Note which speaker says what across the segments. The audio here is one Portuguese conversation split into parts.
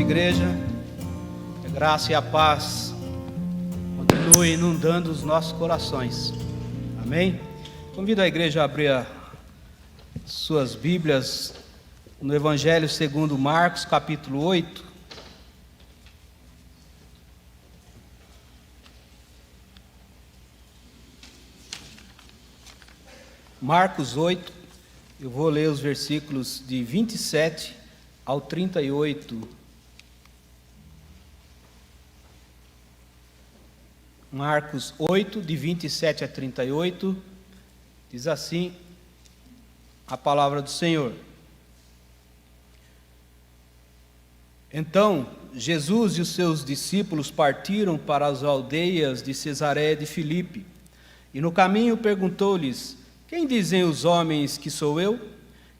Speaker 1: igreja. Que a graça e a paz continue inundando os nossos corações. Amém? Convido a igreja a abrir suas Bíblias no Evangelho segundo Marcos, capítulo 8. Marcos 8, eu vou ler os versículos de 27 ao 38. Marcos 8, de 27 a 38, diz assim a palavra do Senhor. Então, Jesus e os seus discípulos partiram para as aldeias de Cesareia de Filipe, e no caminho perguntou-lhes: quem dizem os homens que sou eu?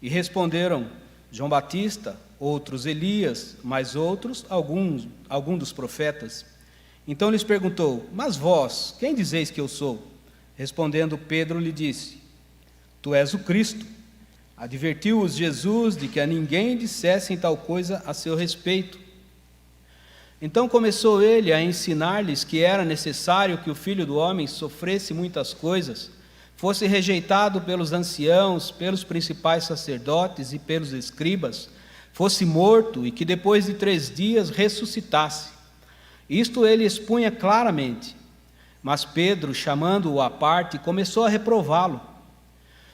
Speaker 1: E responderam: João Batista, outros Elias, mas outros algum dos profetas. Então lhes perguntou: mas vós, quem dizeis que eu sou? Respondendo Pedro lhe disse: tu és o Cristo. Advertiu-os Jesus de que a ninguém dissessem tal coisa a seu respeito. Então começou ele a ensinar-lhes que era necessário que o Filho do Homem sofresse muitas coisas, fosse rejeitado pelos anciãos, pelos principais sacerdotes e pelos escribas, fosse morto e que depois de 3 dias ressuscitasse. Isto ele expunha claramente, mas Pedro, chamando-o à parte, começou a reprová-lo.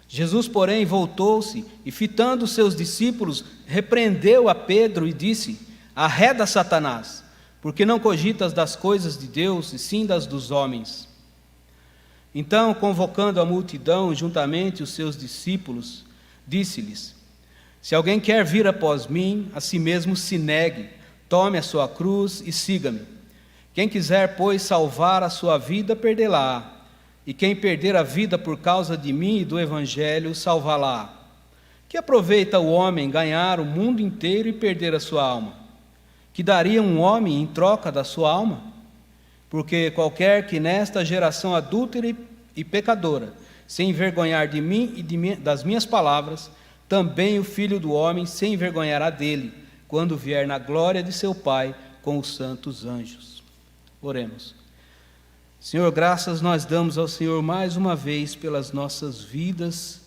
Speaker 1: Jesus, porém, voltou-se e, fitando seus discípulos, repreendeu a Pedro e disse: arreda, Satanás, porque não cogitas das coisas de Deus, e sim das dos homens. Então, convocando a multidão, juntamente os seus discípulos, disse-lhes: se alguém quer vir após mim, a si mesmo se negue, tome a sua cruz e siga-me. Quem quiser, pois, salvar a sua vida, perdê-la-á, e quem perder a vida por causa de mim e do Evangelho, salvá-la-á. Que aproveita o homem ganhar o mundo inteiro e perder a sua alma? Que daria um homem em troca da sua alma? Porque qualquer que nesta geração adúltera e pecadora se envergonhar de mim e das minhas palavras, também o Filho do Homem se envergonhará dele, quando vier na glória de seu Pai com os santos anjos. Oremos. Senhor, graças nós damos ao Senhor mais uma vez pelas nossas vidas,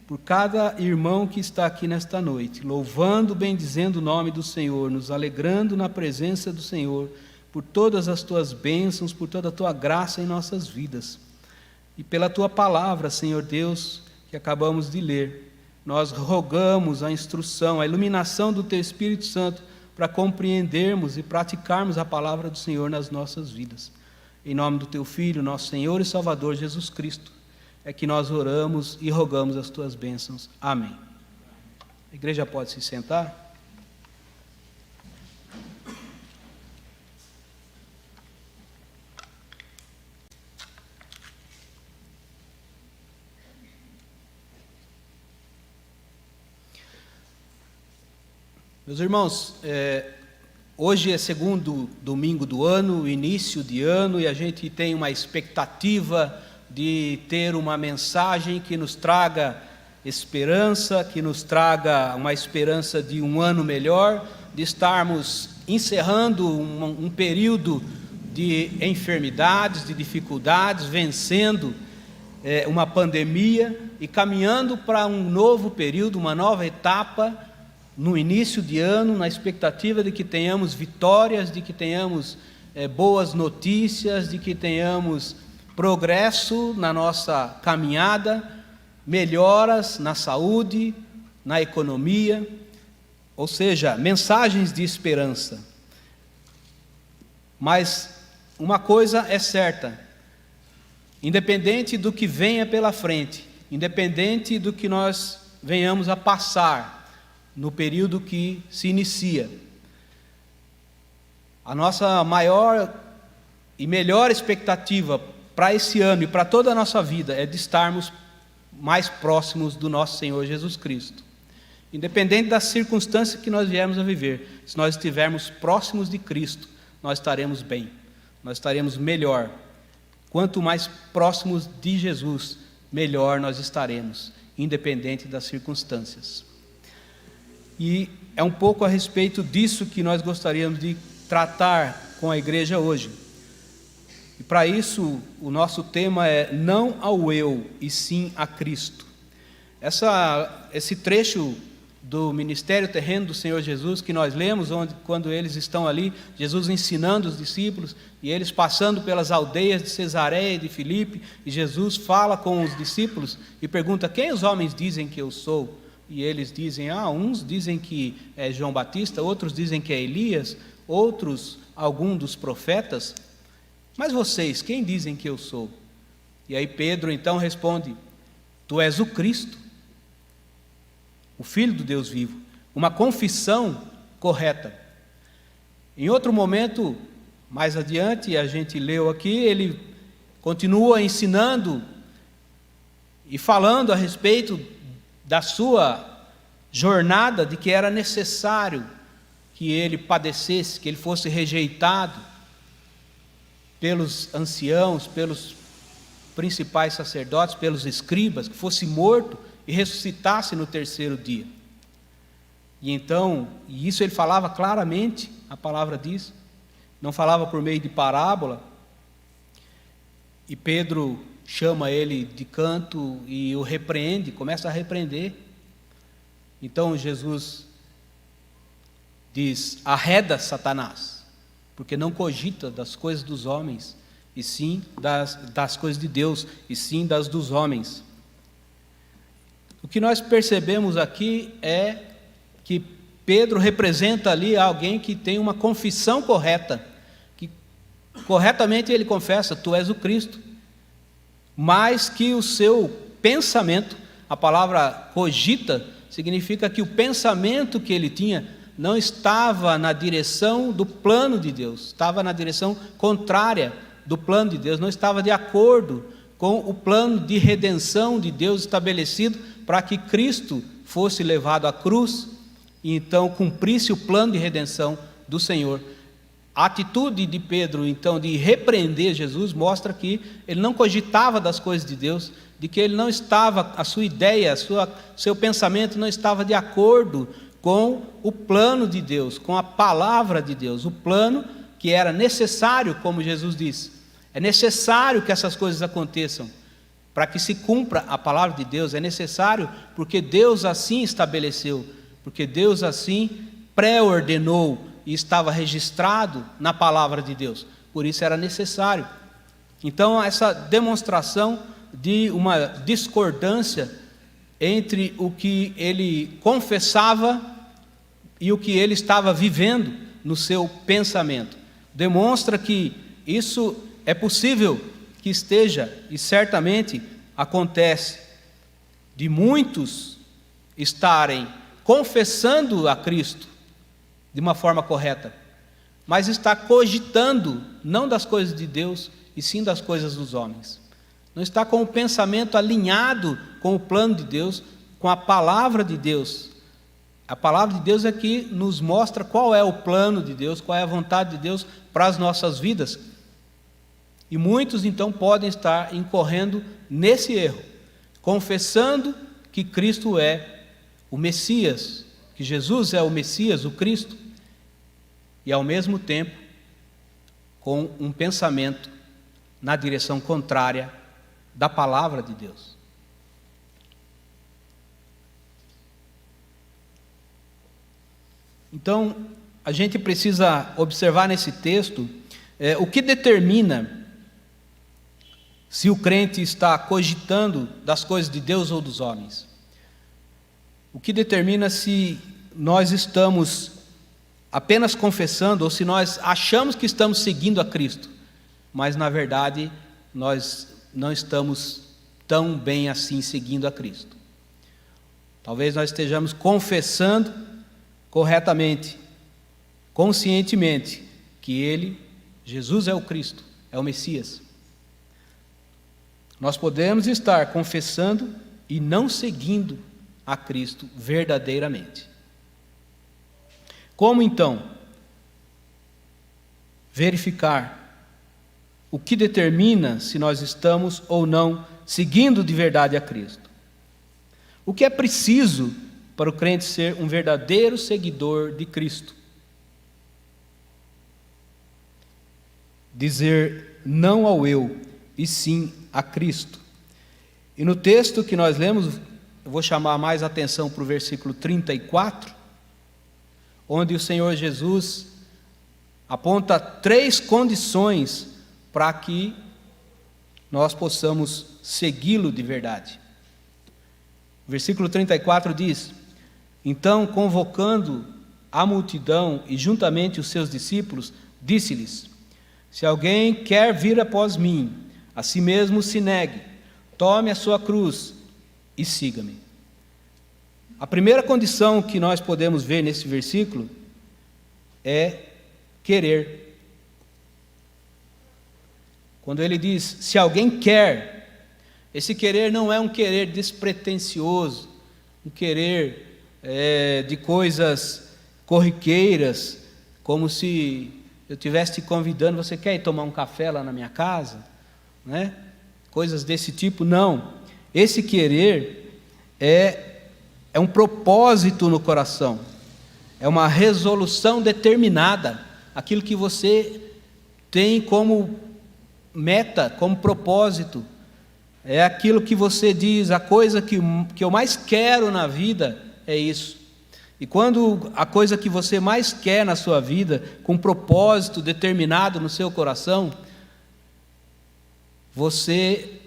Speaker 1: por cada irmão que está aqui nesta noite, louvando, bendizendo o nome do Senhor, nos alegrando na presença do Senhor, por todas as tuas bênçãos, por toda a tua graça em nossas vidas. E pela tua palavra, Senhor Deus, que acabamos de ler, nós rogamos a instrução, a iluminação do teu Espírito Santo, para compreendermos e praticarmos a palavra do Senhor nas nossas vidas. Em nome do teu Filho, nosso Senhor e Salvador Jesus Cristo, é que nós oramos e rogamos as tuas bênçãos. Amém. A igreja pode se sentar? Meus irmãos, hoje é segundo domingo do ano, início de ano, e a gente tem uma expectativa de ter uma mensagem que nos traga esperança, que nos traga uma esperança de um ano melhor, de estarmos encerrando um período de enfermidades, de dificuldades, vencendo uma pandemia e caminhando para um novo período, uma nova etapa, no início de ano, na expectativa de que tenhamos vitórias, de que tenhamos boas notícias, de que tenhamos progresso na nossa caminhada, melhoras na saúde, na economia, ou seja, mensagens de esperança. Mas uma coisa é certa: independente do que venha pela frente, independente do que nós venhamos a passar no período que se inicia, a nossa maior e melhor expectativa para esse ano e para toda a nossa vida é de estarmos mais próximos do nosso Senhor Jesus Cristo. Independente das circunstâncias que nós viemos a viver, se nós estivermos próximos de Cristo, nós estaremos bem, nós estaremos melhor. Quanto mais próximos de Jesus, melhor nós estaremos, independente das circunstâncias. E é um pouco a respeito disso que nós gostaríamos de tratar com a igreja hoje. E para isso, o nosso tema é não ao eu, e sim a Cristo. Esse trecho do ministério terreno do Senhor Jesus que nós lemos, quando eles estão ali, Jesus ensinando os discípulos, e eles passando pelas aldeias de Cesareia e de Filipe, e Jesus fala com os discípulos e pergunta: quem os homens dizem que eu sou? E eles dizem, uns dizem que é João Batista, outros dizem que é Elias, outros algum dos profetas. Mas vocês, quem dizem que eu sou? E aí Pedro então responde: tu és o Cristo, o Filho do Deus vivo. Uma confissão correta. Em outro momento, mais adiante, a gente leu aqui, ele continua ensinando e falando a respeito da sua jornada, de que era necessário que ele padecesse, que ele fosse rejeitado pelos anciãos, pelos principais sacerdotes, pelos escribas, que fosse morto e ressuscitasse no terceiro dia. E então, e isso ele falava claramente, a palavra diz, não falava por meio de parábola. E Pedro chama ele de canto e o repreende, começa a repreender. Então Jesus diz: arreda, Satanás, porque não cogita das coisas dos homens, e sim das coisas de Deus, e sim das dos homens. O que nós percebemos aqui é que Pedro representa ali alguém que tem uma confissão correta, que corretamente ele confessa: tu és o Cristo, mas que o seu pensamento, a palavra cogita, significa que o pensamento que ele tinha não estava na direção do plano de Deus, estava na direção contrária do plano de Deus, não estava de acordo com o plano de redenção de Deus estabelecido para que Cristo fosse levado à cruz e então cumprisse o plano de redenção do Senhor. A atitude de Pedro, então, de repreender Jesus, mostra que ele não cogitava das coisas de Deus, de que ele não estava, a sua ideia, seu pensamento não estava de acordo com o plano de Deus, com a palavra de Deus, o plano que era necessário, como Jesus disse. É necessário que essas coisas aconteçam, para que se cumpra a palavra de Deus, é necessário porque Deus assim estabeleceu, porque Deus assim pré-ordenou, e estava registrado na palavra de Deus, por isso era necessário. Então, essa demonstração de uma discordância entre o que ele confessava e o que ele estava vivendo no seu pensamento, demonstra que isso é possível que esteja, e certamente acontece, de muitos estarem confessando a Cristo de uma forma correta, mas está cogitando não das coisas de Deus, e sim das coisas dos homens. Não está com o pensamento alinhado com o plano de Deus, com a palavra de Deus. A palavra de Deus é que nos mostra qual é o plano de Deus, qual é a vontade de Deus para as nossas vidas. E muitos então podem estar incorrendo nesse erro, confessando que Cristo é o Messias, que Jesus é o Messias, o Cristo, e ao mesmo tempo com um pensamento na direção contrária da palavra de Deus. Então, a gente precisa observar nesse texto o que determina se o crente está cogitando das coisas de Deus ou dos homens. O que determina se nós estamos apenas confessando, ou se nós achamos que estamos seguindo a Cristo, mas na verdade nós não estamos tão bem assim seguindo a Cristo. Talvez nós estejamos confessando corretamente, conscientemente, que Ele, Jesus, é o Cristo, é o Messias. Nós podemos estar confessando e não seguindo a Cristo verdadeiramente. Como então verificar o que determina se nós estamos ou não seguindo de verdade a Cristo? O que é preciso para o crente ser um verdadeiro seguidor de Cristo. Dizer não ao eu e sim a Cristo. E no texto que nós lemos, eu vou chamar mais atenção para o versículo 34, onde o Senhor Jesus aponta 3 condições para que nós possamos segui-lo de verdade. O versículo 34 diz: então, convocando a multidão e juntamente os seus discípulos, disse-lhes: se alguém quer vir após mim, a si mesmo se negue, tome a sua cruz e siga-me. A primeira condição que nós podemos ver nesse versículo é querer. Quando ele diz, se alguém quer, esse querer não é um querer despretensioso, um querer de coisas corriqueiras, como se eu estivesse te convidando, você quer ir tomar um café lá na minha casa? Né? Coisas desse tipo, não. Esse querer é um propósito no coração, é uma resolução determinada, aquilo que você tem como meta, como propósito, é aquilo que você diz, a coisa que eu mais quero na vida é isso. E quando a coisa que você mais quer na sua vida, com um propósito determinado no seu coração, você,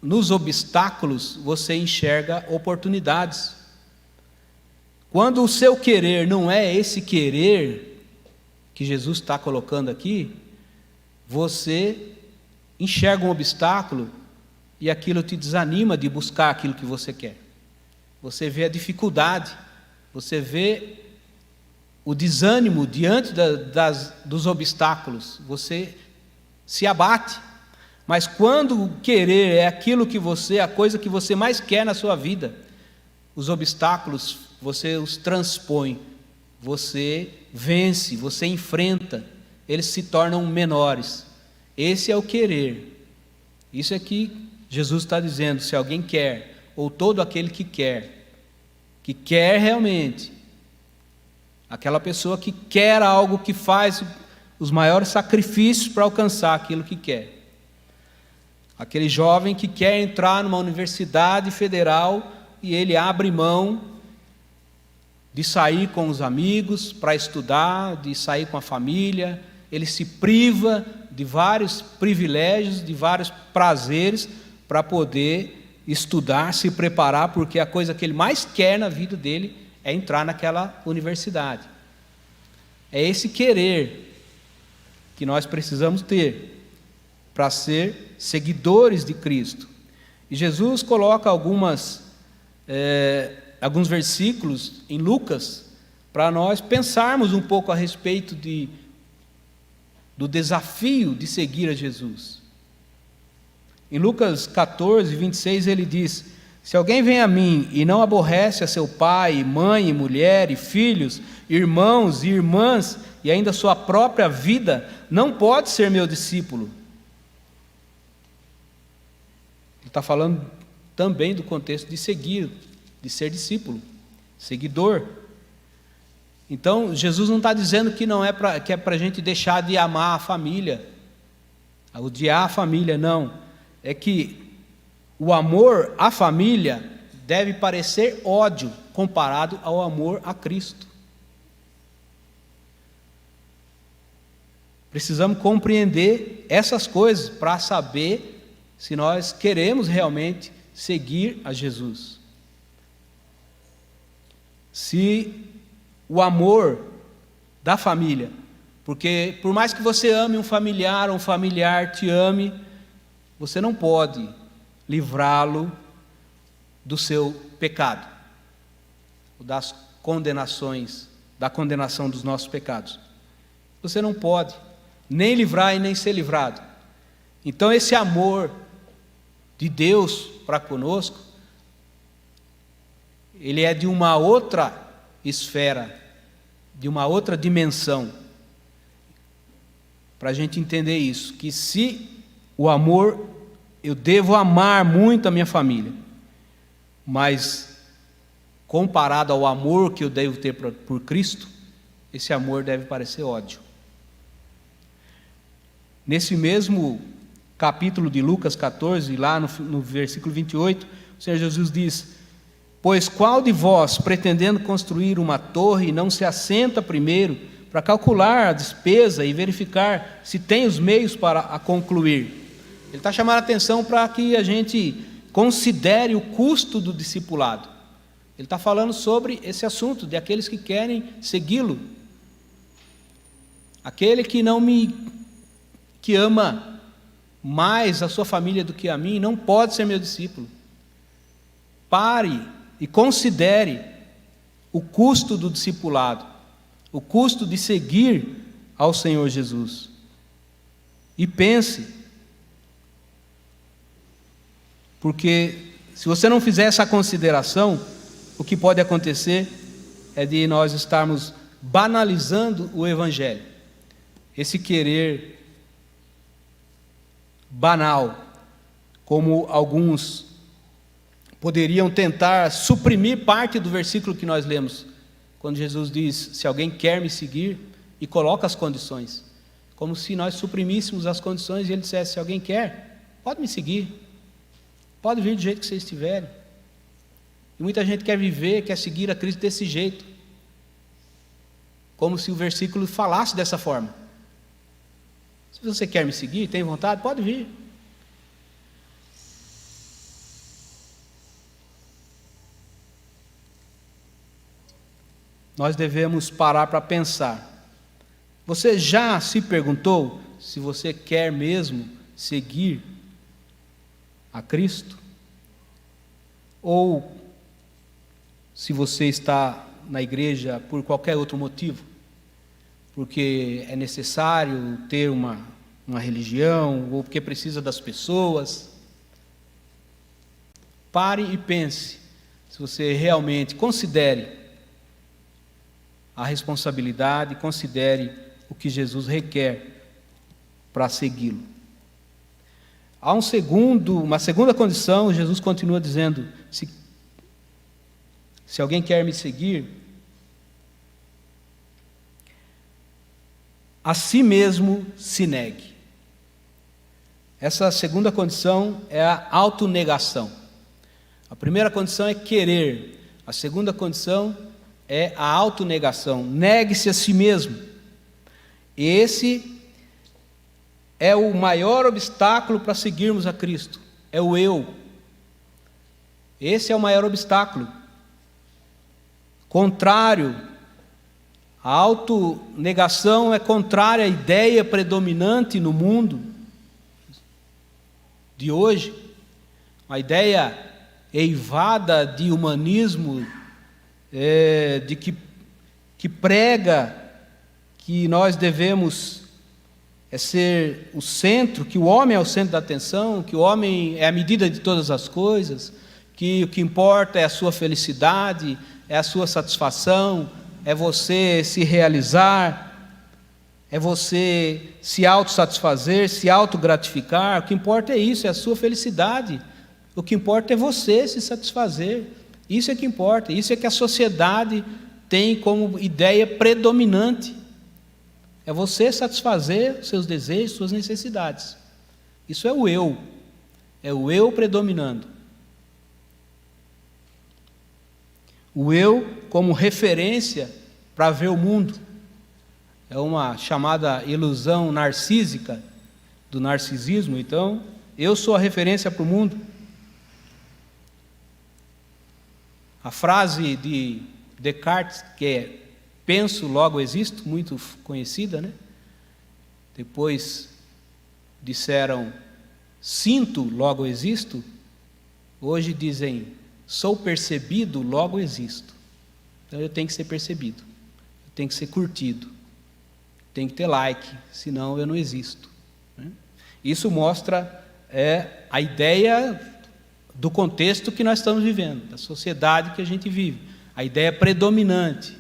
Speaker 1: nos obstáculos, você enxerga oportunidades. Quando o seu querer não é esse querer que Jesus está colocando aqui, você enxerga um obstáculo e aquilo te desanima de buscar aquilo que você quer. Você vê a dificuldade, você vê o desânimo diante dos obstáculos, você se abate. Mas quando o querer é aquilo que você, a coisa que você mais quer na sua vida, os obstáculos você os transpõe, você vence, você enfrenta, eles se tornam menores. Esse é o querer. Isso é que Jesus está dizendo, se alguém quer, ou todo aquele que quer realmente, aquela pessoa que quer algo, que faz os maiores sacrifícios para alcançar aquilo que quer. Aquele jovem que quer entrar numa universidade federal e ele abre mão de sair com os amigos para estudar, de sair com a família, ele se priva de vários privilégios, de vários prazeres para poder estudar, se preparar, porque a coisa que ele mais quer na vida dele é entrar naquela universidade. É esse querer que nós precisamos ter para ser seguidores de Cristo. E Jesus coloca alguns versículos em Lucas para nós pensarmos um pouco a respeito do desafio de seguir a Jesus. Em Lucas 14, 26, ele diz: se alguém vem a mim e não aborrece a seu pai, mãe, mulher, e filhos, irmãos e irmãs, e ainda sua própria vida, não pode ser meu discípulo. Ele está falando também do contexto de seguir, de ser discípulo, seguidor. Então, Jesus não está dizendo que que é para a gente deixar de amar a família, odiar a família, não. É que o amor à família deve parecer ódio comparado ao amor a Cristo. Precisamos compreender essas coisas para saber se nós queremos realmente seguir a Jesus. Se o amor da família, porque por mais que você ame um familiar te ame, você não pode livrá-lo do seu pecado, da condenação dos nossos pecados. Você não pode nem livrar e nem ser livrado. Então esse amor de Deus para conosco, ele é de uma outra esfera, de uma outra dimensão. Para a gente entender isso, que se o amor, eu devo amar muito a minha família, mas comparado ao amor que eu devo ter por Cristo, esse amor deve parecer ódio. Nesse mesmo capítulo de Lucas 14, lá no versículo 28, o Senhor Jesus diz: pois qual de vós, pretendendo construir uma torre, não se assenta primeiro para calcular a despesa e verificar se tem os meios para a concluir? Ele está chamando a atenção para que a gente considere o custo do discipulado. Ele está falando sobre esse assunto, de aqueles que querem segui-lo. Aquele que que ama mais a sua família do que a mim, não pode ser meu discípulo. Pare e considere o custo do discipulado, o custo de seguir ao Senhor Jesus. E pense, porque se você não fizer essa consideração, o que pode acontecer é de nós estarmos banalizando o Evangelho. Esse querer banal, como alguns poderiam tentar suprimir parte do versículo que nós lemos, quando Jesus diz: se alguém quer me seguir, e coloca as condições, como se nós suprimíssemos as condições e ele dissesse: se alguém quer, pode me seguir, pode vir do jeito que vocês estiverem. E muita gente quer viver, quer seguir a Cristo desse jeito, como se o versículo falasse dessa forma. Se você quer me seguir, tem vontade, pode vir. Nós devemos parar para pensar. Você já se perguntou se você quer mesmo seguir a Cristo? Ou se você está na igreja por qualquer outro motivo? Porque é necessário ter uma religião, ou porque precisa das pessoas? Pare e pense, se você realmente considere a responsabilidade, considere o que Jesus requer para segui-lo. Há uma segunda condição. Jesus continua dizendo: se alguém quer me seguir, a si mesmo se negue. Essa segunda condição é a autonegação. A primeira condição é querer, a segunda condição é a autonegação. Negue-se a si mesmo. Esse é o maior obstáculo para seguirmos a Cristo, é o eu. Esse é o maior obstáculo. Contrário, a autonegação é contrária à ideia predominante no mundo de hoje, uma ideia eivada de humanismo, que prega que nós devemos ser o centro, que o homem é o centro da atenção, que o homem é a medida de todas as coisas, que o que importa é a sua felicidade, é a sua satisfação, é você se realizar, é você se autossatisfazer, se autogratificar. O que importa é isso, é a sua felicidade. O que importa é você se satisfazer. Isso é que importa, isso é que a sociedade tem como ideia predominante. É você satisfazer seus desejos, suas necessidades. Isso é o eu predominando. O eu como referência para ver o mundo. É uma chamada ilusão narcísica, do narcisismo. Então, eu sou a referência para o mundo. A frase de Descartes, que é penso, logo existo, muito conhecida, né? Depois disseram sinto, logo existo. Hoje dizem sou percebido, logo existo. Então eu tenho que ser percebido, eu tenho que ser curtido, tenho que ter like, senão eu não existo, né? Isso mostra a ideia do contexto que nós estamos vivendo, da sociedade que a gente vive, a ideia predominante,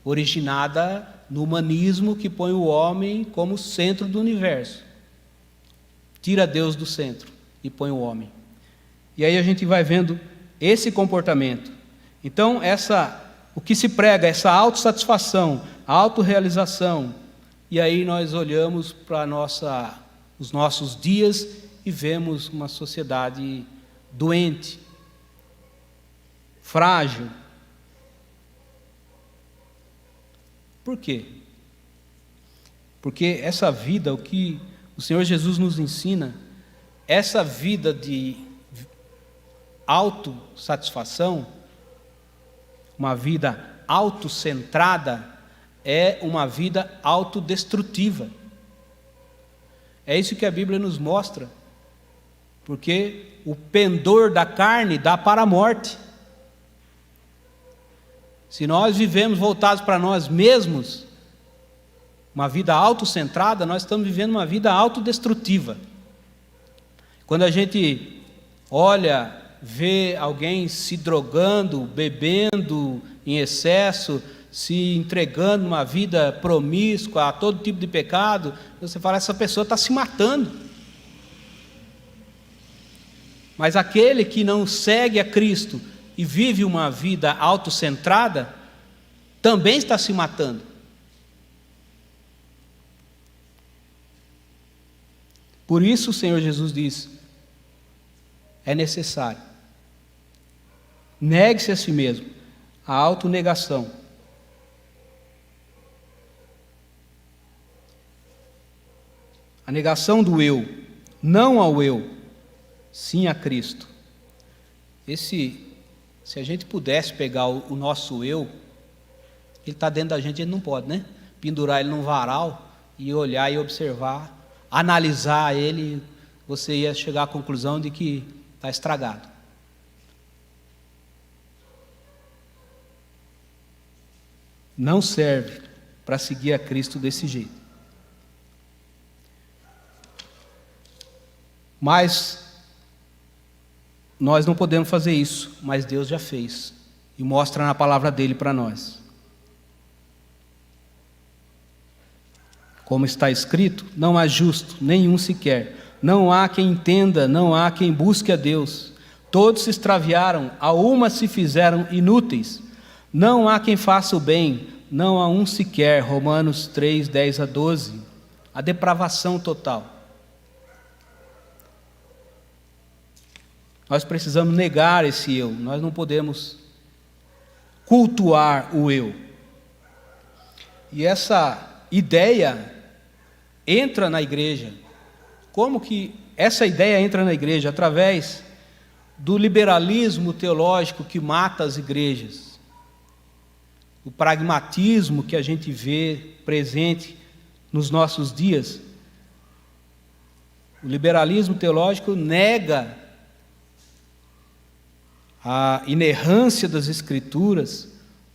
Speaker 1: originada no humanismo que põe o homem como centro do universo, tira Deus do centro e põe o homem. E aí a gente vai vendo esse comportamento. Então, o que se prega, essa autossatisfação, a autorrealização, e aí nós olhamos para os nossos dias e vemos uma sociedade doente, frágil. Por quê? Porque essa vida, o que o Senhor Jesus nos ensina, essa vida de autossatisfação, uma vida autocentrada, é uma vida autodestrutiva. É isso que a Bíblia nos mostra, porque o pendor da carne dá para a morte. Se nós vivemos voltados para nós mesmos, uma vida autocentrada, nós estamos vivendo uma vida autodestrutiva. Quando a gente olha, vê alguém se drogando, bebendo em excesso, se entregando uma vida promíscua a todo tipo de pecado, você fala, essa pessoa está se matando. Mas aquele que não segue a Cristo e vive uma vida autocentrada, também está se matando. Por isso o Senhor Jesus diz, é necessário, negue-se a si mesmo, a autonegação. A negação do eu, não ao eu, sim a Cristo. Se a gente pudesse pegar o nosso eu, ele está dentro da gente, ele não pode, né? Pendurar ele num varal e olhar e observar, analisar ele, você ia chegar à conclusão de que está estragado. Não serve para seguir a Cristo desse jeito. Mas nós não podemos fazer isso, mas Deus já fez e mostra na palavra dele para nós. Como está escrito, não há justo, nenhum sequer, não há quem entenda, não há quem busque a Deus. Todos se extraviaram, a uma se fizeram inúteis. Não há quem faça o bem, não há um sequer. Romanos 3, 10 a 12. A depravação total. Nós precisamos negar esse eu, nós não podemos cultuar o eu. E essa ideia entra na igreja. Como que essa ideia entra na igreja? Através do liberalismo teológico que mata as igrejas. O pragmatismo que a gente vê presente nos nossos dias. O liberalismo teológico nega a inerrância das Escrituras,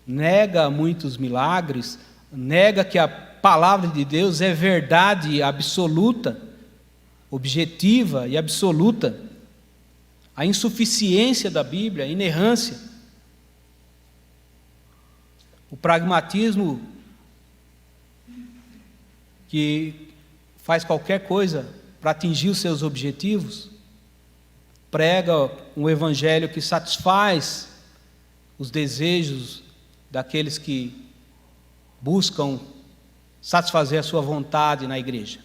Speaker 1: nega muitos milagres, nega que a palavra de Deus é verdade absoluta, objetiva e absoluta, a insuficiência da Bíblia, a inerrância. O pragmatismo que faz qualquer coisa para atingir os seus objetivos, prega um evangelho que satisfaz os desejos daqueles que buscam satisfazer a sua vontade na igreja.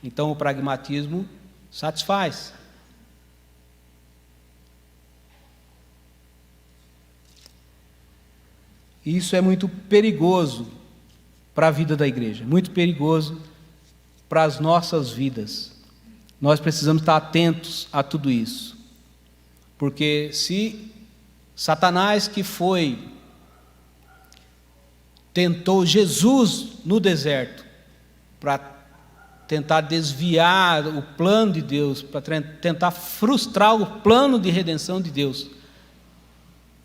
Speaker 1: Então o pragmatismo satisfaz. E isso é muito perigoso para a vida da igreja, muito perigoso para as nossas vidas. Nós precisamos estar atentos a tudo isso, porque se Satanás que tentou Jesus no deserto para tentar desviar o plano de Deus, para tentar frustrar o plano de redenção de Deus,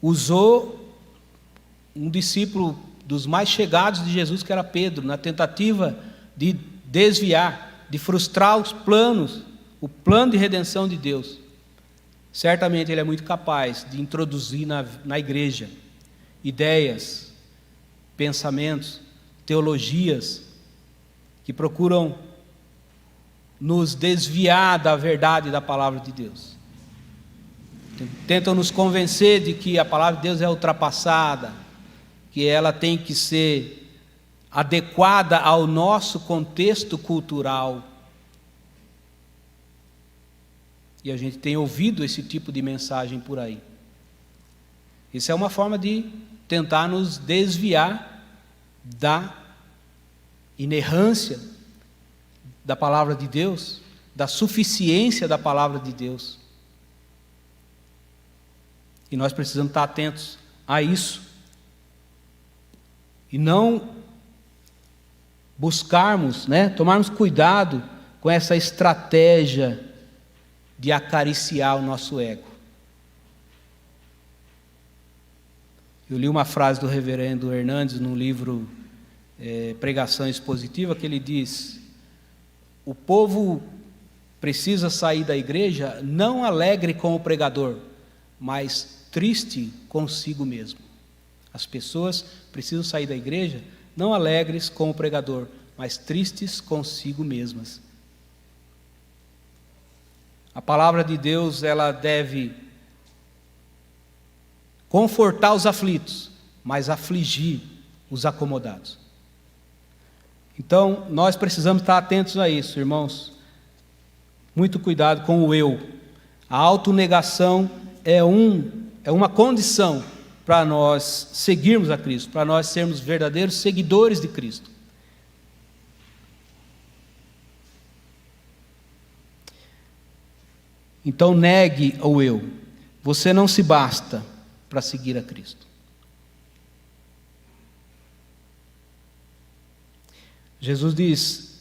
Speaker 1: usou um discípulo dos mais chegados de Jesus, que era Pedro, na tentativa de desviar, de frustrar os planos, o plano de redenção de Deus. Certamente ele é muito capaz de introduzir na igreja ideias, pensamentos, teologias que procuram nos desviar da verdade da palavra de Deus. tentam nos convencer de que a palavra de Deus é ultrapassada, que ela tem que ser adequada ao nosso contexto cultural. E a gente tem ouvido esse tipo de mensagem por aí. Isso é uma forma de tentar nos desviar da inerrância da palavra de Deus, da suficiência da palavra de Deus. E nós precisamos estar atentos a isso. E não buscarmos, tomarmos cuidado com essa estratégia de acariciar o nosso ego. Eu li uma frase do reverendo Hernandes no livro Pregação Expositiva, que ele diz: o povo precisa sair da igreja não alegre com o pregador, mas triste consigo mesmo. As pessoas precisam sair da igreja não alegres com o pregador, mas tristes consigo mesmas. A palavra de Deus, ela deve confortar os aflitos, mas afligir os acomodados. Então, nós precisamos estar atentos a isso, irmãos. Muito cuidado com o eu. A autonegação é uma condição para nós seguirmos a Cristo, para nós sermos verdadeiros seguidores de Cristo. Então, negue o eu. Você não se basta para seguir a Cristo. Jesus diz: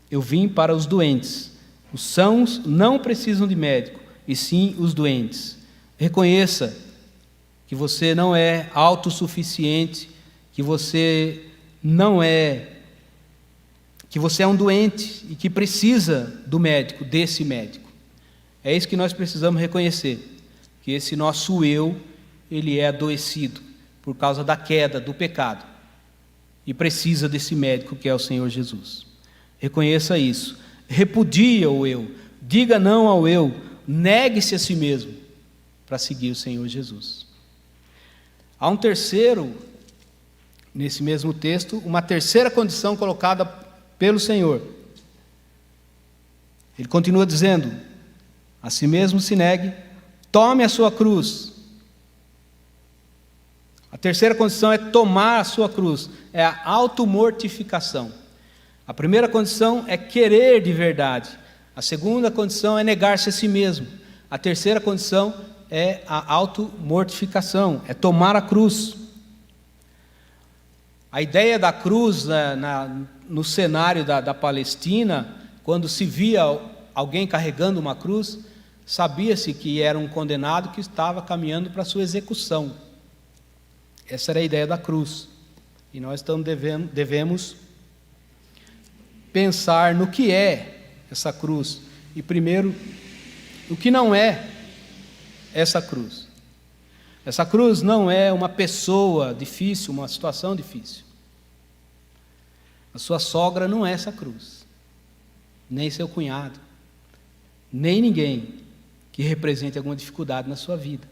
Speaker 1: eu vim para os doentes. Os sãos não precisam de médico, e sim os doentes. Reconheça que você não é autossuficiente, que você é um doente e que precisa do médico, desse médico. É isso que nós precisamos reconhecer, que esse nosso eu, ele é adoecido por causa da queda, do pecado, e precisa desse médico que é o Senhor Jesus. Reconheça isso, repudia o eu, diga não ao eu, negue-se a si mesmo para seguir o Senhor Jesus. Há um terceiro, nesse mesmo texto, uma terceira condição colocada pelo Senhor. Ele continua dizendo: a si mesmo se negue, tome a sua cruz. A terceira condição é tomar a sua cruz, é a automortificação. A primeira condição é querer de verdade. A segunda condição é negar-se a si mesmo. A terceira condição é a automortificação, é tomar a cruz. A ideia da cruz no cenário da Palestina, quando se via alguém carregando uma cruz, sabia-se que era um condenado que estava caminhando para a sua execução. Essa era a ideia da cruz. E nós devemos pensar no que é essa cruz. E primeiro, o que não é essa cruz. Essa cruz não é uma pessoa difícil, uma situação difícil. A sua sogra não é essa cruz, nem seu cunhado, nem ninguém que represente alguma dificuldade na sua vida.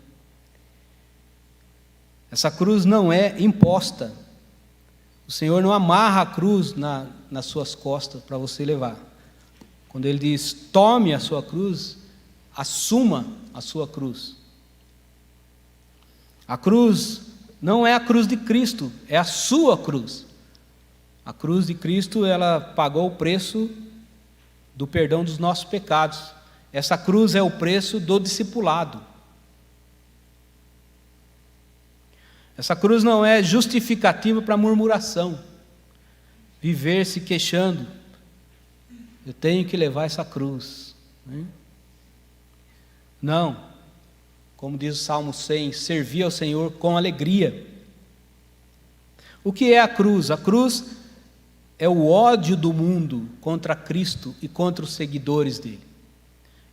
Speaker 1: Essa cruz não é imposta. O Senhor não amarra a cruz nas suas costas para você levar. Quando Ele diz, tome a sua cruz, assuma a sua cruz. A cruz não é a cruz de Cristo, é a sua cruz. A cruz de Cristo, ela pagou o preço do perdão dos nossos pecados. Essa cruz é o preço do discipulado. Essa cruz não é justificativa para murmuração, viver se queixando. Eu tenho que levar essa cruz. Não, como diz o Salmo 100, servir ao Senhor com alegria. O que é a cruz? A cruz é o ódio do mundo contra Cristo e contra os seguidores dele.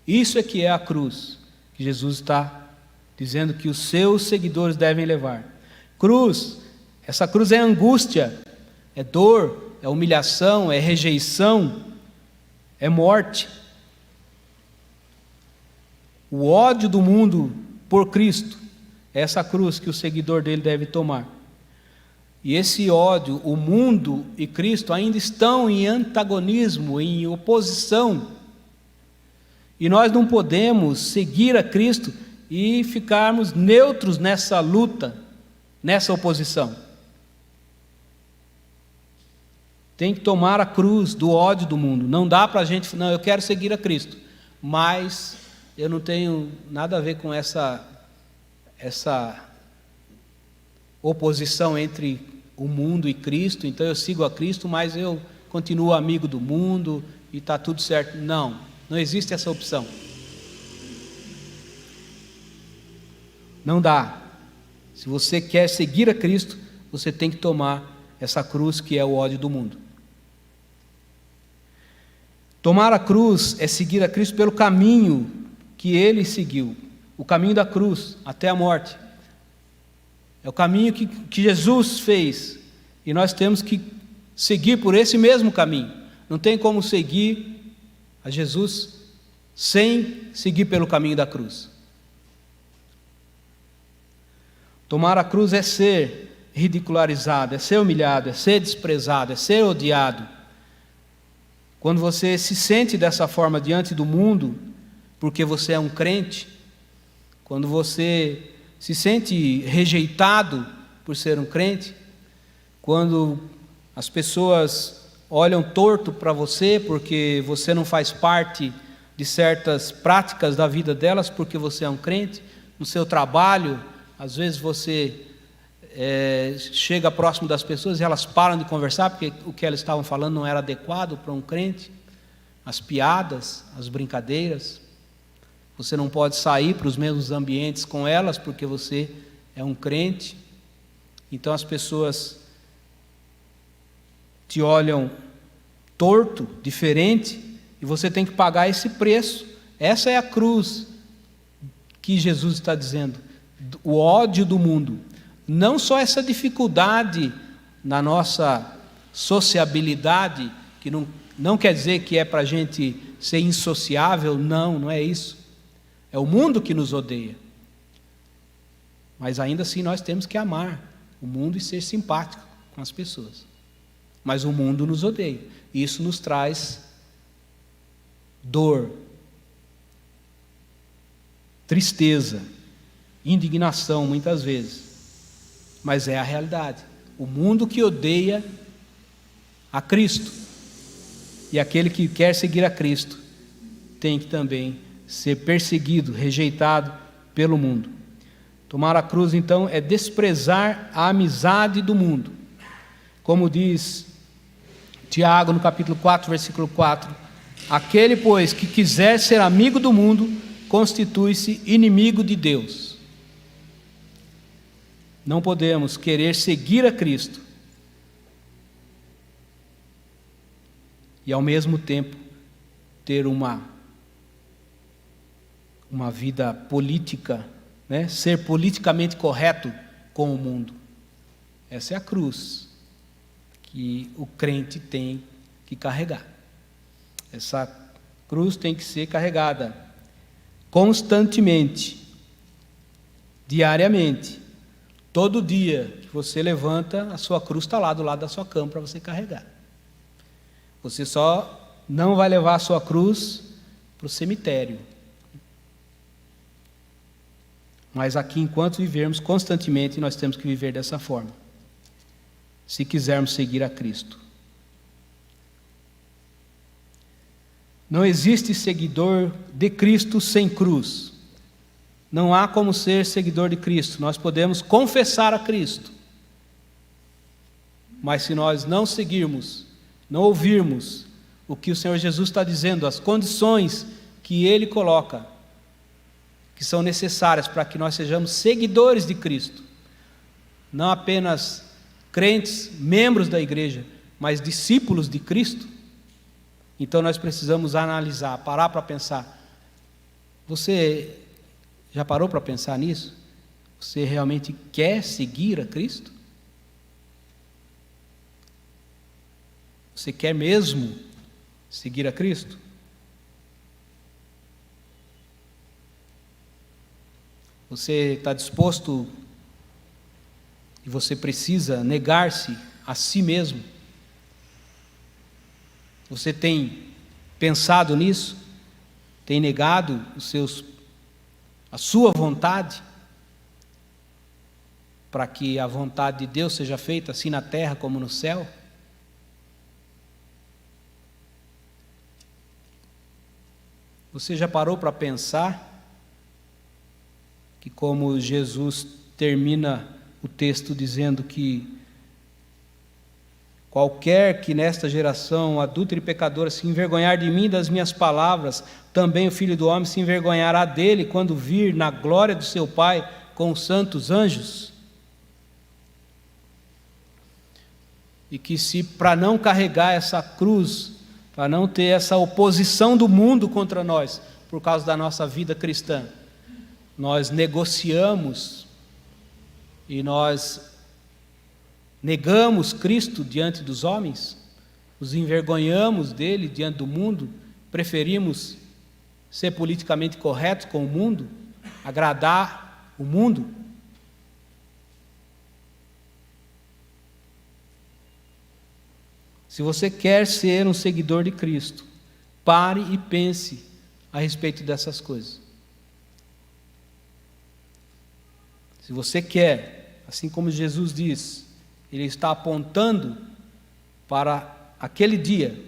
Speaker 1: Isso é que é a cruz, que Jesus está dizendo que os seus seguidores devem levar. Cruz, essa cruz é angústia, é dor, é humilhação, é rejeição, é morte. O ódio do mundo por Cristo. É essa cruz que o seguidor dele deve tomar. E esse ódio, o mundo e Cristo ainda estão em antagonismo, em oposição. E nós não podemos seguir a Cristo e ficarmos neutros nessa luta, nessa oposição. Tem que tomar a cruz do ódio do mundo. Não dá para a gente, não, eu quero seguir a Cristo, mas eu não tenho nada a ver com essa oposição entre o mundo e Cristo, então eu sigo a Cristo, mas eu continuo amigo do mundo e está tudo certo. Não existe essa opção. Não dá. Se você quer seguir a Cristo, você tem que tomar essa cruz que é o ódio do mundo. Tomar a cruz é seguir a Cristo pelo caminho que Ele seguiu, o caminho da cruz até a morte. É o caminho que Jesus fez, e nós temos que seguir por esse mesmo caminho. Não tem como seguir a Jesus sem seguir pelo caminho da cruz. Tomar a cruz é ser ridicularizado, é ser humilhado, é ser desprezado, é ser odiado. Quando você se sente dessa forma diante do mundo, porque você é um crente, quando você se sente rejeitado por ser um crente, quando as pessoas olham torto para você porque você não faz parte de certas práticas da vida delas porque você é um crente, no seu trabalho, às vezes você chega próximo das pessoas e elas param de conversar porque o que elas estavam falando não era adequado para um crente, as piadas, as brincadeiras. Você não pode sair para os mesmos ambientes com elas porque você é um crente. Então as pessoas te olham torto, diferente, e você tem que pagar esse preço. Essa é a cruz que Jesus está dizendo, o ódio do mundo. Não só essa dificuldade na nossa sociabilidade, que não quer dizer que é para a gente ser insociável, não é isso. É o mundo que nos odeia. Mas ainda assim nós temos que amar o mundo e ser simpático com as pessoas. Mas o mundo nos odeia. E isso nos traz dor, tristeza, indignação muitas vezes. Mas é a realidade. O mundo que odeia a Cristo. E aquele que quer seguir a Cristo tem que também ser perseguido, rejeitado pelo mundo. Tomar a cruz, então, é desprezar a amizade do mundo. Como diz Tiago, no capítulo 4, versículo 4, aquele, pois, que quiser ser amigo do mundo, constitui-se inimigo de Deus. Não podemos querer seguir a Cristo e, ao mesmo tempo, ter uma vida política, né? Ser politicamente correto com o mundo. Essa é a cruz que o crente tem que carregar. Essa cruz tem que ser carregada constantemente, diariamente. Todo dia que você levanta, a sua cruz está lá do lado da sua cama para você carregar. Você só não vai levar a sua cruz para o cemitério. Mas aqui, enquanto vivermos constantemente, nós temos que viver dessa forma, se quisermos seguir a Cristo. Não existe seguidor de Cristo sem cruz. Não há como ser seguidor de Cristo. Nós podemos confessar a Cristo, mas se nós não seguirmos, não ouvirmos o que o Senhor Jesus está dizendo, as condições que Ele coloca, que são necessárias para que nós sejamos seguidores de Cristo, não apenas crentes, membros da igreja, mas discípulos de Cristo. Então nós precisamos analisar, parar para pensar. Você já parou para pensar nisso? Você realmente quer seguir a Cristo? Você quer mesmo seguir a Cristo? Você está disposto e você precisa negar-se a si mesmo? Você tem pensado nisso? Tem negado a sua vontade para que a vontade de Deus seja feita assim na terra como no céu? Você já parou para pensar que, como Jesus termina o texto dizendo que qualquer que nesta geração adúltera e pecadora se envergonhar de mim e das minhas palavras, também o Filho do Homem se envergonhará dele quando vir na glória do seu Pai com os santos anjos? E que se para não carregar essa cruz, para não ter essa oposição do mundo contra nós, por causa da nossa vida cristã, nós negociamos e nós negamos Cristo diante dos homens, nos envergonhamos dele diante do mundo, preferimos ser politicamente corretos com o mundo, agradar o mundo. Se você quer ser um seguidor de Cristo, pare e pense a respeito dessas coisas. Se você quer, assim como Jesus diz, Ele está apontando para aquele dia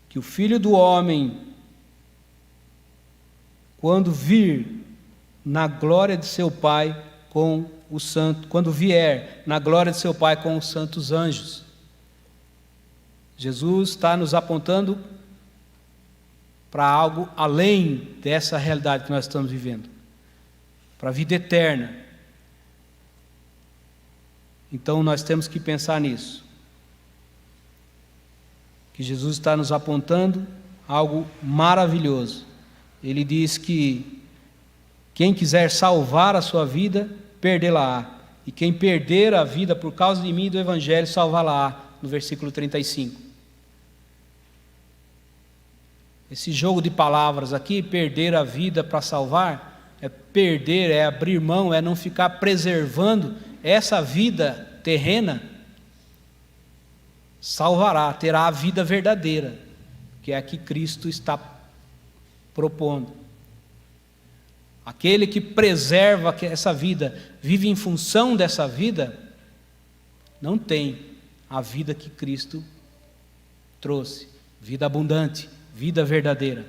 Speaker 1: que o Filho do Homem, quando vir na glória de seu Pai com o santo, quando vier na glória de seu Pai com os santos anjos, Jesus está nos apontando para algo além dessa realidade que nós estamos vivendo, para a vida eterna. Então nós temos que pensar nisso, que Jesus está nos apontando algo maravilhoso. Ele diz que quem quiser salvar a sua vida, perdê-la-á, e quem perder a vida por causa de mim e do Evangelho, salvá-la-á, no versículo 35. Esse jogo de palavras aqui, perder a vida para salvar, é perder, é abrir mão, é não ficar preservando essa vida terrena. Salvará, terá a vida verdadeira, que é a que Cristo está propondo. Aquele que preserva essa vida, vive em função dessa vida, não tem a vida que Cristo trouxe, vida abundante, vida verdadeira.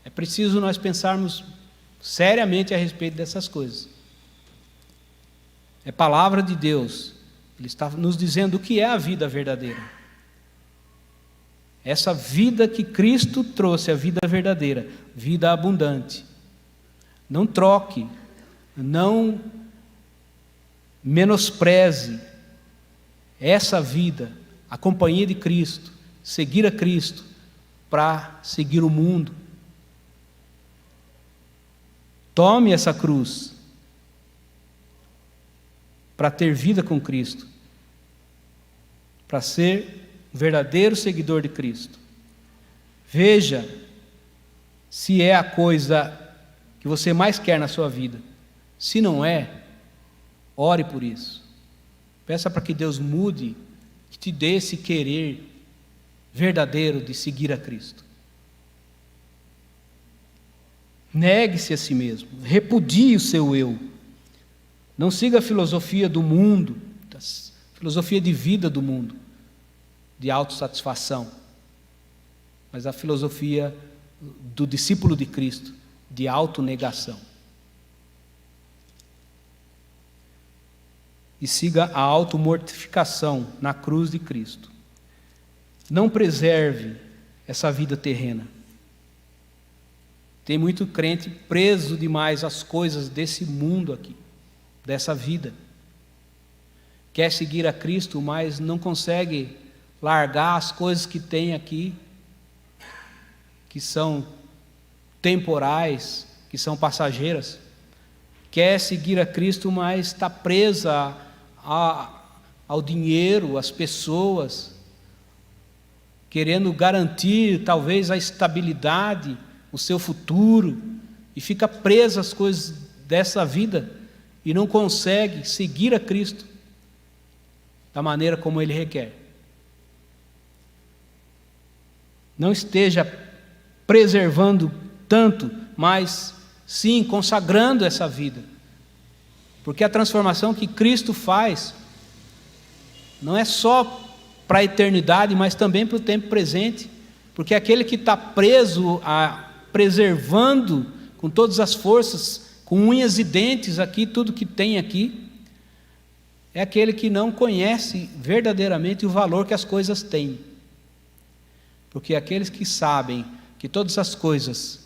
Speaker 1: É preciso nós pensarmos seriamente a respeito dessas coisas. É palavra de Deus, Ele está nos dizendo o que é a vida verdadeira. Essa vida que Cristo trouxe, a vida verdadeira, vida abundante. Não troque, não menospreze essa vida, a companhia de Cristo, seguir a Cristo, para seguir o mundo. Tome essa cruz para ter vida com Cristo, para ser um verdadeiro seguidor de Cristo. Veja se é a coisa que você mais quer na sua vida. Se não é, ore por isso. Peça para que Deus mude, que te dê esse querer verdadeiro de seguir a Cristo. Negue-se a si mesmo, repudie o seu eu. Não siga a filosofia do mundo, a filosofia de vida do mundo, de autossatisfação, mas a filosofia do discípulo de Cristo, de autonegação. E siga a automortificação na cruz de Cristo. Não preserve essa vida terrena. Tem muito crente preso demais às coisas desse mundo aqui, dessa vida. Quer seguir a Cristo, mas não consegue largar as coisas que tem aqui, que são temporais, que são passageiras. Quer seguir a Cristo, mas está presa ao dinheiro, às pessoas, querendo garantir talvez a estabilidade, o seu futuro, e fica presa às coisas dessa vida e não consegue seguir a Cristo da maneira como Ele requer. Não esteja preservando tanto, mas sim consagrando essa vida. Porque a transformação que Cristo faz não é só para a eternidade, mas também para o tempo presente. Porque aquele que está preso, preservando com todas as forças, com unhas e dentes aqui, tudo que tem aqui, é aquele que não conhece verdadeiramente o valor que as coisas têm. Porque aqueles que sabem que todas as coisas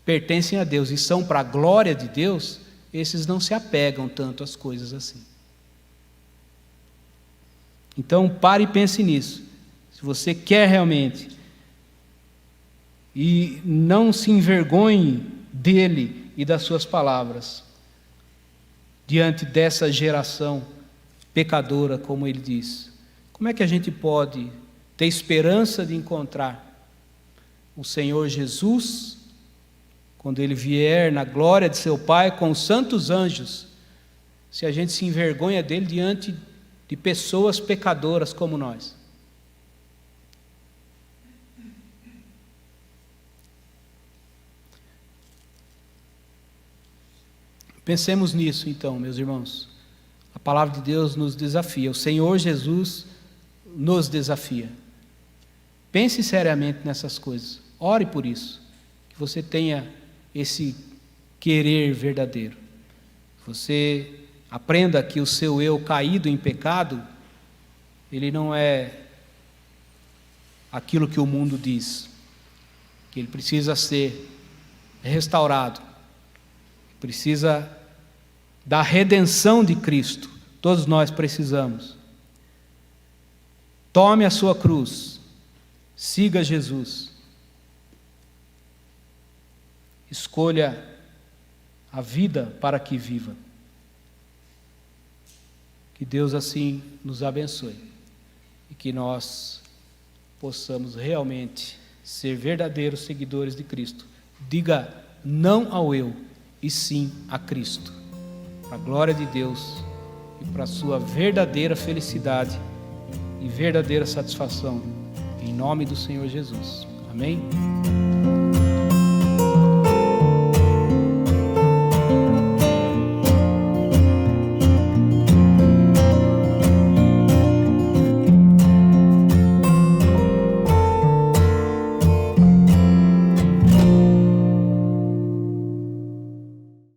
Speaker 1: pertencem a Deus e são para a glória de Deus, esses não se apegam tanto às coisas assim. Então pare e pense nisso. Se você quer realmente, e não se envergonhe dele e das suas palavras, diante dessa geração pecadora, como ele diz. Como é que a gente pode ter esperança de encontrar o Senhor Jesus, quando Ele vier na glória de seu Pai com os santos anjos, se a gente se envergonha dele diante de pessoas pecadoras como nós? Pensemos nisso então, meus irmãos. A palavra de Deus nos desafia, o Senhor Jesus nos desafia. Pense seriamente nessas coisas, ore por isso, que você tenha esse querer verdadeiro. Você aprenda que o seu eu caído em pecado, ele não é aquilo que o mundo diz, que ele precisa ser restaurado, precisa da redenção de Cristo. Todos nós precisamos. Tome a sua cruz, siga Jesus, escolha a vida para que viva. Que Deus assim nos abençoe e que nós possamos realmente ser verdadeiros seguidores de Cristo. Diga não ao eu e sim a Cristo, para a glória de Deus e para a sua verdadeira felicidade e verdadeira satisfação, em nome do Senhor Jesus. Amém?